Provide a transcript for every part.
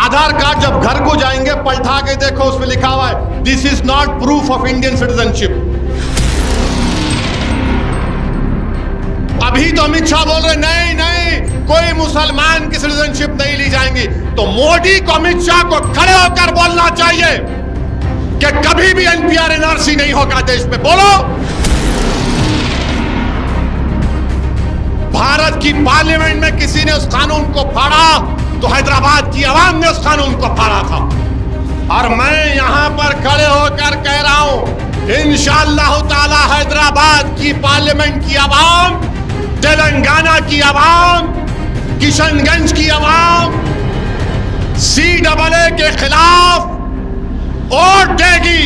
आधार card जब घर को जाएंगे पलटा के देखो, उसमें लिखा हुआ है this is not proof of Indian citizenship. अभी तो अमित शाह बोल रहे नहीं नहीं कोई मुसलमान की सिटीजनशिप नहीं ली जाएंगी। तो मोदी को अमित शाह को खड़े होकर बोलना चाहिए कि कभी भी एनपीआर एनआरसी नहीं होगा देश में। बोलो। भारत की पार्लियामेंट में किसी ने उस कानून को फाड़ा तो हैदराबाद की आवाम ने उस कानून को फाड़ा था। और मैं यहां पर खड़े होकर कह रहा हूं इंशाअल्लाह ताला हैदराबाद की पार्लियामेंट की आवाम, तेलंगाना की आवाम, किशनगंज की आवाम CAA के खिलाफ वोट देगी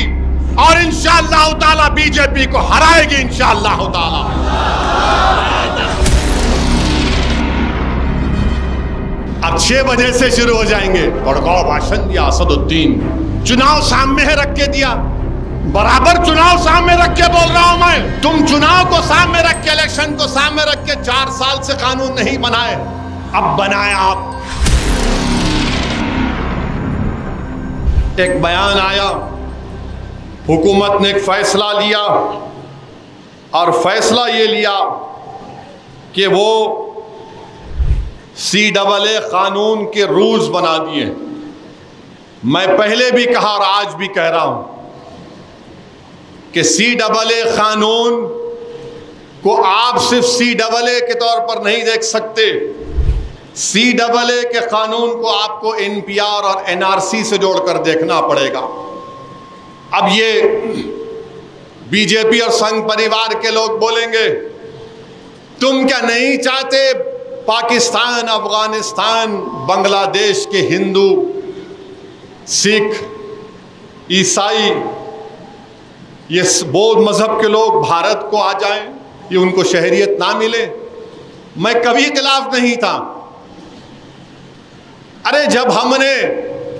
और इंशाअल्लाह ताला बीजेपी को हराएगी इंशाअल्लाह ताला। अब 6 बजे से शुरू हो जाएंगे। बड़गांव भाषण दिया असदुद्दीन, चुनाव सामने रख के दिया, बराबर चुनाव सामने रख के बोल रहा हूं मैं। तुम चुनाव को सामने रख के, इलेक्शन को सामने रख के 4 साल से कानून नहीं बनाए, अब बनाया आप। एक बयान आया, हुकूमत ने एक फैसला लिया और फैसला ये लिया कि वो CAA कानून के रूल्स बना दिए। मैं पहले भी कहा और आज भी कह रहा हूं कि CAA कानून को आप सिर्फ CAA के तौर पर नहीं देख सकते। CAA के कानून को आपको NPR और NRC से जोड़कर देखना पड़ेगा। अब ये बीजेपी और संघ परिवार के लोग बोलेंगे तुम क्या नहीं चाहते पाकिस्तान, अफगानिस्तान, बांग्लादेश के हिंदू, सिख, ईसाई, ये बौद्ध मजहब के लोग भारत को आ जाएं, ये उनको शहरियत ना मिले? मैं कभी खिलाफ नहीं था। अरे जब हमने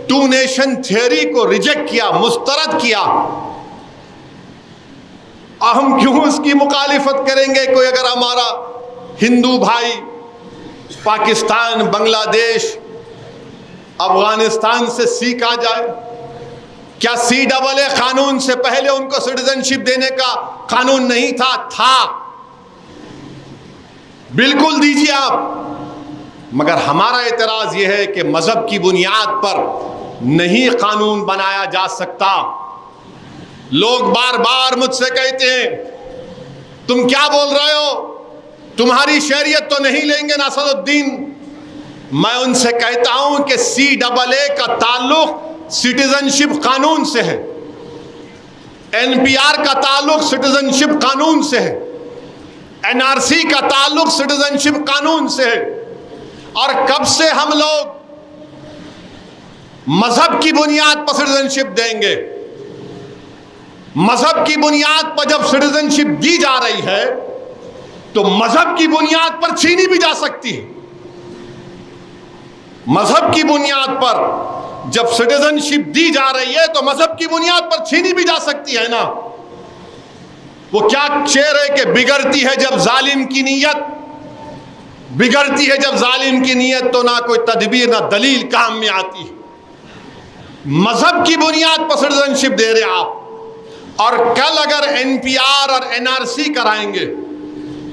2 नेशन थियरी को रिजेक्ट किया, मुस्तरद किया, हम क्यों उसकी मुखालिफत करेंगे? कोई अगर हमारा हिंदू भाई पाकिस्तान, बांग्लादेश, अफगानिस्तान से सिख आ जाए, क्या CAA कानून से पहले उनको सिटीजनशिप देने का कानून नहीं था? था, बिल्कुल दीजिए आप। मगर हमारा एतराज यह है कि मजहब की बुनियाद पर नहीं कानून बनाया जा सकता। लोग बार बार मुझसे कहते हैं तुम क्या बोल रहे हो, तुम्हारी शरीयत तो नहीं लेंगे नासरुद्दीन। मैं उनसे कहता हूं कि CAA का ताल्लुक सिटीजनशिप कानून से है, NPR का ताल्लुक सिटीजनशिप कानून से है, NRC का ताल्लुक सिटीजनशिप कानून से है। और कब से हम लोग मजहब की बुनियाद पर सिटीजनशिप देंगे? मजहब की बुनियाद पर जब सिटीजनशिप दी जा रही है तो मजहब की बुनियाद पर छीनी भी जा सकती है। मजहब की बुनियाद पर जब सिटीजनशिप दी जा रही है तो मजहब की बुनियाद पर छीनी भी जा सकती है ना। वो क्या शेर है कि बिगड़ती है जब जालिम की नीयत, बिगड़ती है जब जालिम की नीयत तो ना कोई तदबीर ना दलील काम में आती है। मजहब की बुनियाद पर सिटीजनशिप दे रहे आप, और कल अगर NPR और NRC कराएंगे,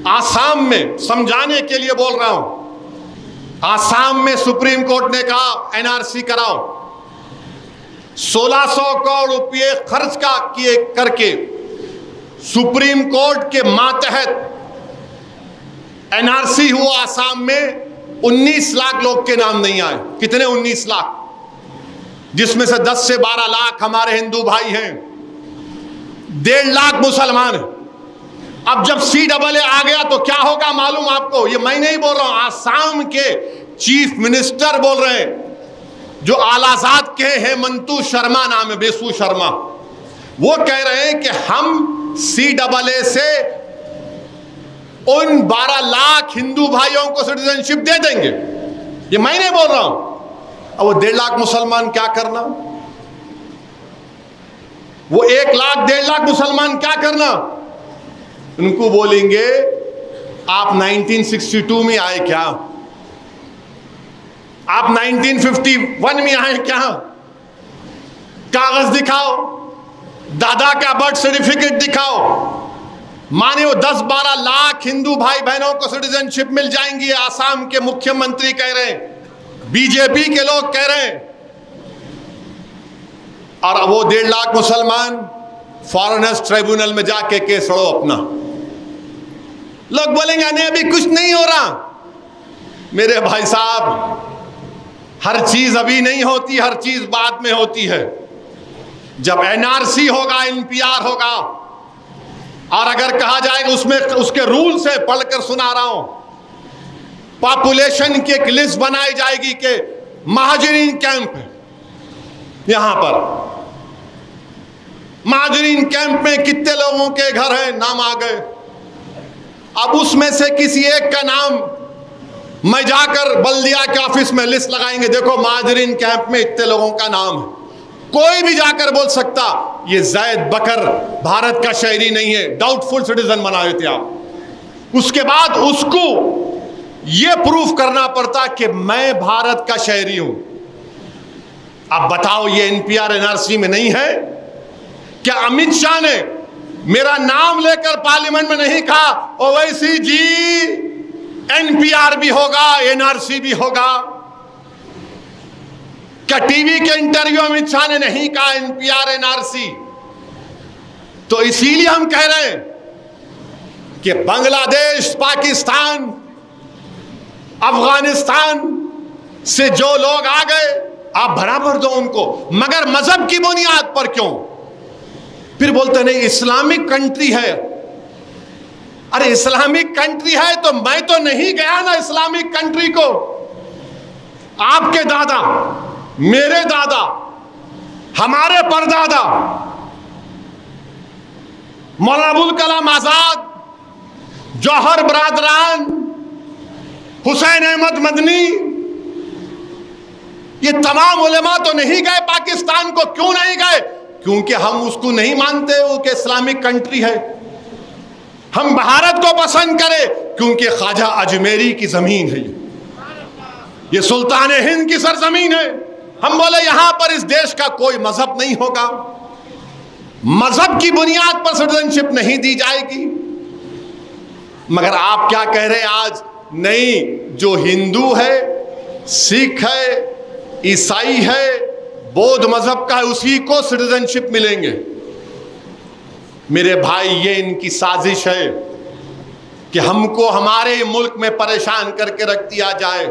आसाम में समझाने के लिए बोल रहा हूं, आसाम में सुप्रीम कोर्ट ने कहा NRC कराओ, 1600 करोड़ रुपये खर्च किए करके सुप्रीम कोर्ट के मातहत NRC हुआ आसाम में। 19 लाख लोग के नाम नहीं आए। कितने? 19 लाख, जिसमें से 10 से 12 लाख हमारे हिंदू भाई हैं, 1.5 लाख मुसलमान हैं। अब जब CAA आ गया तो क्या होगा मालूम आपको? ये मैं नहीं बोल रहा हूं, आसाम के चीफ मिनिस्टर बोल रहे हैं, जो आलाजाद के हेमंतु शर्मा नाम है, बेसु शर्मा, वो कह रहे हैं कि हम CAA से उन 12 लाख हिंदू भाइयों को सिटीजनशिप दे देंगे। ये मैं नहीं बोल रहा हूं। अब वो 1.5 लाख मुसलमान क्या करना? वो 1 लाख 1.5 लाख मुसलमान क्या करना? उनको बोलेंगे आप 1962 में आए क्या? आप 1951 में आए क्या? कागज दिखाओ, दादा का बर्थ सर्टिफिकेट दिखाओ। माने वो 10-12 लाख हिंदू भाई बहनों को सिटीजनशिप मिल जाएंगी, आसाम के मुख्यमंत्री कह रहे हैं, बीजेपी के लोग कह रहे हैं। और वो 1.5 लाख मुसलमान फॉरेनर्स ट्राइब्यूनल में जाके केस लड़ो अपना। लोग बोलेंगे नहीं अभी कुछ नहीं हो रहा। मेरे भाई साहब, हर चीज अभी नहीं होती, हर चीज बाद में होती है। जब एनआरसी होगा, एनपीआर होगा, और अगर कहा जाएगा उसमें उसके रूल से पढ़कर सुना रहा हूं, पॉपुलेशन की एक लिस्ट बनाई जाएगी कि महाजरीन कैंप यहां पर, महाजरीन कैंप में कितने लोगों के घर हैं, नाम आ गए। अब उसमें से किसी एक का नाम मैं जाकर बल्दिया के ऑफिस में लिस्ट लगाएंगे, देखो महाजरीन कैंप में इतने लोगों का नाम है। कोई भी जाकर बोल सकता ये जैद बकर भारत का शहरी नहीं है, डाउटफुल सिटीजन बना देते आप। उसके बाद उसको ये प्रूफ करना पड़ता कि मैं भारत का शहरी हूं। अब बताओ ये एनपीआर एनआरसी में नहीं है क्या? अमित शाह ने मेरा नाम लेकर पार्लियामेंट में नहीं कहा ओवैसी जी एनपीआर भी होगा, एनआरसी भी होगा? क्या टीवी के इंटरव्यू अमित शाह ने नहीं कहा एनपीआर एनआरसी? तो इसीलिए हम कह रहे हैं कि बांग्लादेश, पाकिस्तान, अफगानिस्तान से जो लोग आ गए आप बराबर दो उनको, मगर मजहब की बुनियाद पर क्यों? फिर बोलते नहीं इस्लामिक कंट्री है। अरे इस्लामिक कंट्री है तो मैं तो नहीं गया ना इस्लामिक कंट्री को। आपके दादा, मेरे दादा, हमारे परदादा मौलाना अबुल कलाम आजाद, जौहर बरादरान, हुसैन अहमद मदनी, ये तमाम उलेमा तो नहीं गए पाकिस्तान को। क्यों नहीं गए? क्योंकि हम उसको नहीं मानते वो कि इस्लामिक कंट्री है। हम भारत को पसंद करें क्योंकि ख्वाजा अजमेरी की जमीन है, ये सुल्तान हिंद की सरजमीन है। हम बोले यहां पर इस देश का कोई मजहब नहीं होगा, मजहब की बुनियाद पर सिटीजनशिप नहीं दी जाएगी। मगर आप क्या कह रहे हैं आज? नहीं, जो हिंदू है, सिख है, ईसाई है, बौद्ध मजहब का है, उसी को सिटीजनशिप मिलेंगे। मेरे भाई ये इनकी साजिश है कि हमको हमारे मुल्क में परेशान करके रख दिया जाए।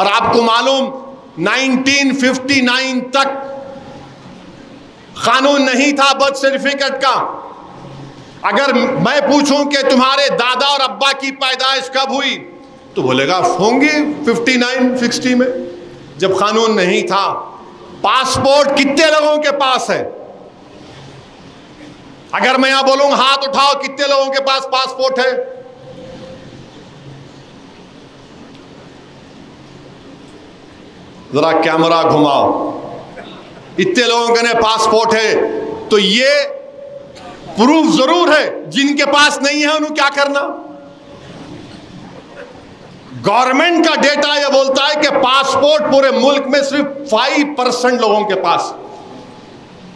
और आपको मालूम 1959 तक कानून नहीं था बर्थ सर्टिफिकेट का। अगर मैं पूछूं कि तुम्हारे दादा और अब्बा की पैदाइश कब हुई तो बोलेगा होंगी 59-60 में, जब कानून नहीं था। पासपोर्ट कितने लोगों के पास है? अगर मैं यहां बोलूं हाथ उठाओ कितने लोगों के पास पासपोर्ट है? जरा कैमरा घुमाओ, इतने लोगों के पासपोर्ट है। तो ये प्रूफ जरूर है, जिनके पास नहीं है उन्हें क्या करना? गवर्नमेंट का डेटा यह बोलता है कि पासपोर्ट पूरे मुल्क में सिर्फ 5% लोगों के पास।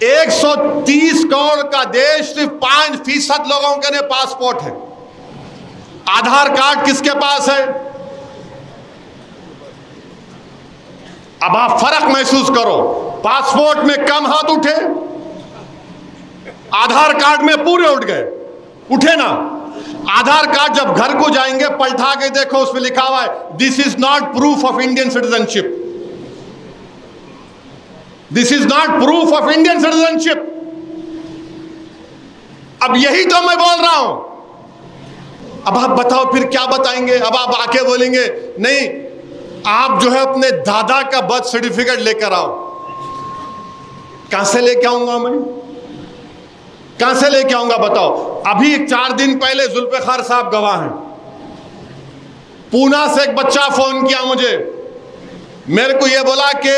130 करोड़ का देश, सिर्फ 5% लोगों के पासपोर्ट है। आधार कार्ड किसके पास है? अब आप फर्क महसूस करो, पासपोर्ट में कम हाथ उठे, आधार कार्ड में पूरे उठ गए। उठे ना? आधार कार्ड जब घर को जाएंगे पलटा के देखो, उसमें लिखा हुआ है this is not proof of Indian citizenship, this is not proof of Indian citizenship. अब यही तो मैं बोल रहा हूं। अब आप बताओ फिर क्या बताएंगे? अब आप आके बोलेंगे नहीं, आप जो है अपने दादा का बर्थ सर्टिफिकेट लेकर आओ। कहां से लेके आऊंगा मैं? कहां से लेके आऊंगा बताओ? अभी 4 दिन पहले जुल्फिकार साहब गवाह हैं, पूना से एक बच्चा फोन किया मुझे, मेरे को यह बोला कि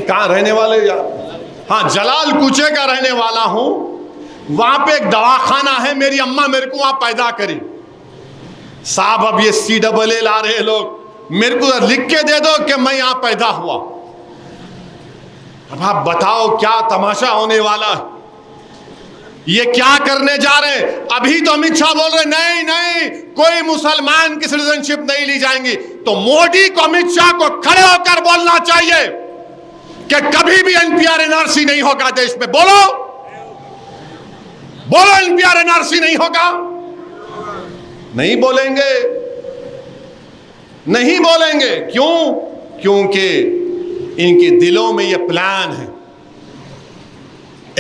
कहां रहने वाले? हाँ, जलाल कुचे का रहने वाला हूं। वहां पे एक दवाखाना है, मेरी अम्मा मेरे को वहां पैदा करी। साहब अब ये CAA ला रहे लोग, मेरे को लिख के दे दो कि मैं यहां पैदा हुआ। अब आप बताओ क्या तमाशा होने वाला है, ये क्या करने जा रहे हैं। अभी तो अमित शाह बोल रहे नहीं नहीं कोई मुसलमान की सिटीजनशिप नहीं ली जाएंगी, तो मोदी को अमित शाह को खड़े होकर बोलना चाहिए कि कभी भी NPR NRC नहीं होगा देश में। बोलो बोलो NPR NRC नहीं होगा। नहीं बोलेंगे, नहीं बोलेंगे। क्यों? क्योंकि इनके दिलों में यह प्लान है,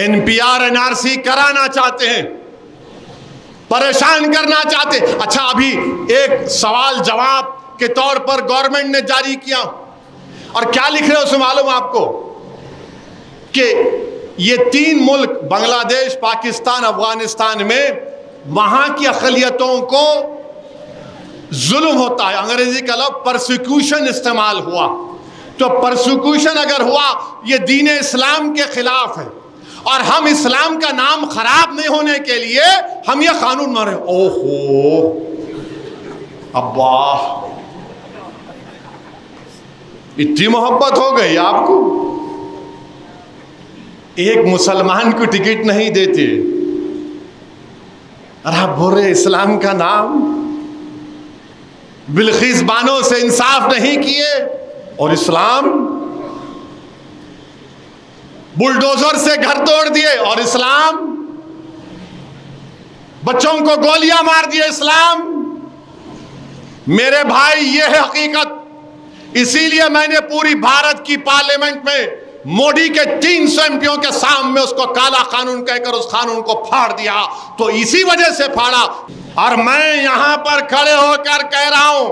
NPR NRC कराना चाहते हैं, परेशान करना चाहते हैं। अच्छा, अभी एक सवाल जवाब के तौर पर गवर्नमेंट ने जारी किया, और क्या लिख रहे हो उसमें मालूम आपको कि ये 3 मुल्क बांग्लादेश, पाकिस्तान, अफगानिस्तान में वहां की अक़लियतों को जुल्म होता है। अंग्रेजी का लफ्ज़ परसिक्यूशन इस्तेमाल हुआ। तो परसिक्यूशन अगर हुआ, ये दीन इस्लाम के खिलाफ है, और हम इस्लाम का नाम खराब नहीं होने के लिए हम ये कानून मारे। ओहो अब्बा, इतनी मोहब्बत हो गई आपको, एक मुसलमान को टिकट नहीं देते और आप बोल रहे इस्लाम का नाम। बिल्किस बानो से इंसाफ नहीं किए और इस्लाम, बुलडोजर से घर तोड़ दिए और इस्लाम, बच्चों को गोलियां मार दिए इस्लाम। मेरे भाई, ये है हकीकत। इसीलिए मैंने पूरी भारत की पार्लियामेंट में मोदी के 300 एमपियों के सामने उसको काला कानून कहकर उस कानून को फाड़ दिया। तो इसी वजह से फाड़ा। और मैं यहां पर खड़े होकर कह रहा हूं,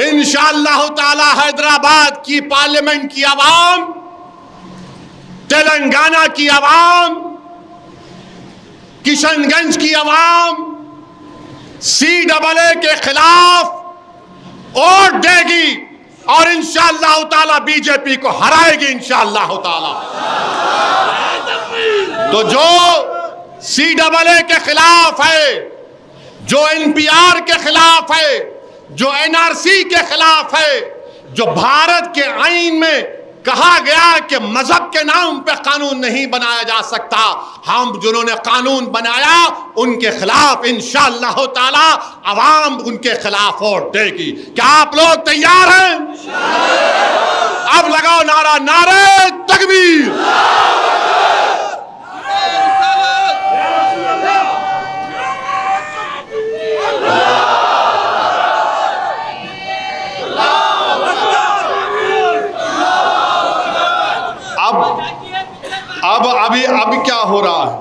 इंशाअल्लाह ताला हैदराबाद की पार्लियामेंट की आवाम, तेलंगाना की आवाम, किशनगंज की आवाम CAA के खिलाफ वोट देगी और इंशाअल्लाह ताला बीजेपी को हराएगी इंशाअल्लाह ताला। तो जो CAA के खिलाफ है, जो NPR के खिलाफ है, जो NRC के खिलाफ है, जो भारत के आईन में कहा गया कि मजहब के नाम पे कानून नहीं बनाया जा सकता, हम जिन्होंने कानून बनाया उनके खिलाफ इंशाअल्लाह ताला अवाम उनके खिलाफ वोट देगी। क्या आप लोग तैयार हैं? अब लगाओ नारा, नारे तकबीर। अब क्या हो रहा है?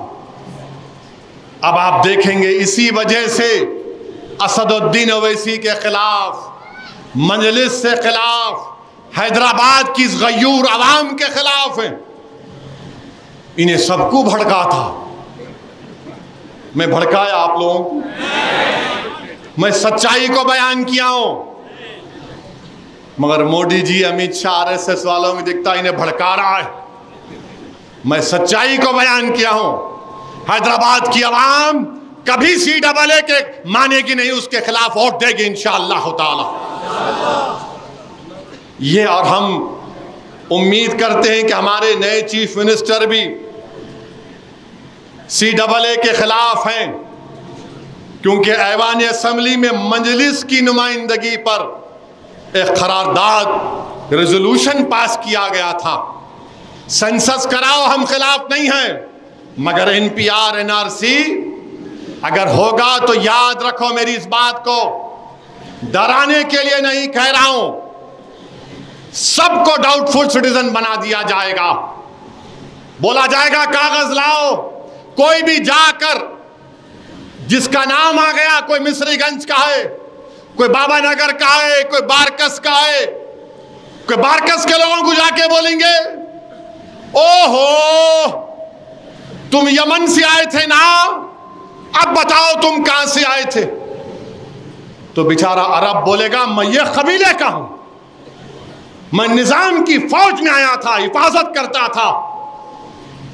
अब आप देखेंगे, इसी वजह से असदुद्दीन ओवैसी के खिलाफ, मजलिस से खिलाफ, हैदराबाद की गयूर आवाम के खिलाफ है। इन्हें सबको भड़का था। मैं भड़काया आप लोगों को? मैं सच्चाई को बयान किया हूं, मगर मोदी जी, अमित शाह, RSS वालों में दिखता इन्हें भड़का रहा है। मैं सच्चाई को बयान किया हूं। हैदराबाद की आवाम कभी CAA के मानेगी नहीं, उसके खिलाफ वोट देगी इंशाअल्लाह ताला। ये, और हम उम्मीद करते हैं कि हमारे नए चीफ मिनिस्टर भी CAA के खिलाफ हैं, क्योंकि ऐवान असेंबली में मजलिस की नुमाइंदगी पर एक करारदाद, रेजोल्यूशन पास किया गया था। सेंसस कराओ, हम खिलाफ नहीं हैं, मगर NPR NRC अगर होगा तो याद रखो मेरी इस बात को, डराने के लिए नहीं कह रहा हूं, सबको डाउटफुल सिटीजन बना दिया जाएगा। बोला जाएगा कागज लाओ, कोई भी जाकर जिसका नाम आ गया, कोई मिस्रीगंज का है, कोई बाबा नगर का है, कोई बारकस का है, कोई बारकस के लोगों को जाके बोलेंगे ओहो तुम यमन से आए थे ना, अब बताओ तुम कहां से आए थे। तो बेचारा अरब बोलेगा मैं ये कबीले का हूं, मैं निजाम की फौज में आया था, हिफाजत करता था,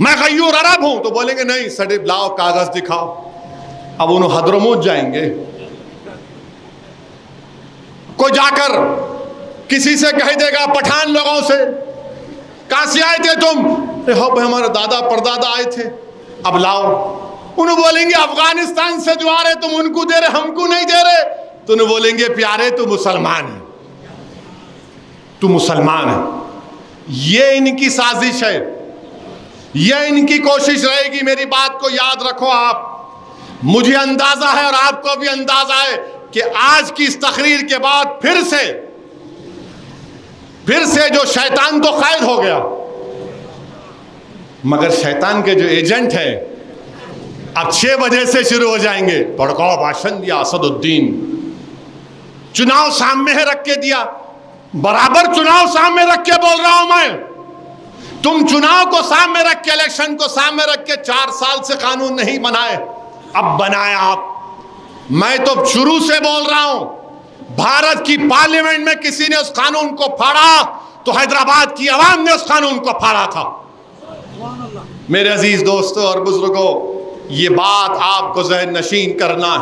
मैं गयूर अरब हूं। तो बोलेंगे नहीं सर्टिफिकेट लाओ, कागज दिखाओ। अब उन्होंने हदरमौत जाएंगे, कोई जाकर किसी से कह देगा पठान लोगों से, कहां से आए थे तुम? अरे हो भाई हमारे दादा परदादा आए थे, अब लाओ। उन्हें बोलेंगे अफगानिस्तान से जो आ रहे तुम उनको दे रहे, हमको नहीं दे रहे। तो उन्हें बोलेंगे प्यारे तू मुसलमान है, तू मुसलमान है। ये इनकी साजिश है, ये इनकी कोशिश रहेगी। मेरी बात को याद रखो आप। मुझे अंदाजा है और आपको भी अंदाजा है कि आज की इस तकरीर के बाद फिर से जो शैतान तो कैद हो गया, मगर शैतान के जो एजेंट हैं अब 6 बजे से शुरू हो जाएंगे। भड़काऊ भाषण दिया असदुद्दीन, चुनाव सामने है रख के दिया, बराबर चुनाव सामने रख के बोल रहा हूं मैं। तुम चुनाव को सामने रख के, इलेक्शन को सामने रख के 4 साल से कानून नहीं बनाए, अब बनाए आप। मैं तो शुरू से बोल रहा हूं, भारत की पार्लियामेंट में किसी ने उस कानून को फाड़ा तो हैदराबाद की आवाम ने उस कानून को फाड़ा था। मेरे अजीज दोस्तों और बुजुर्गों, ये बात आपको ज़हन नशीन करना है।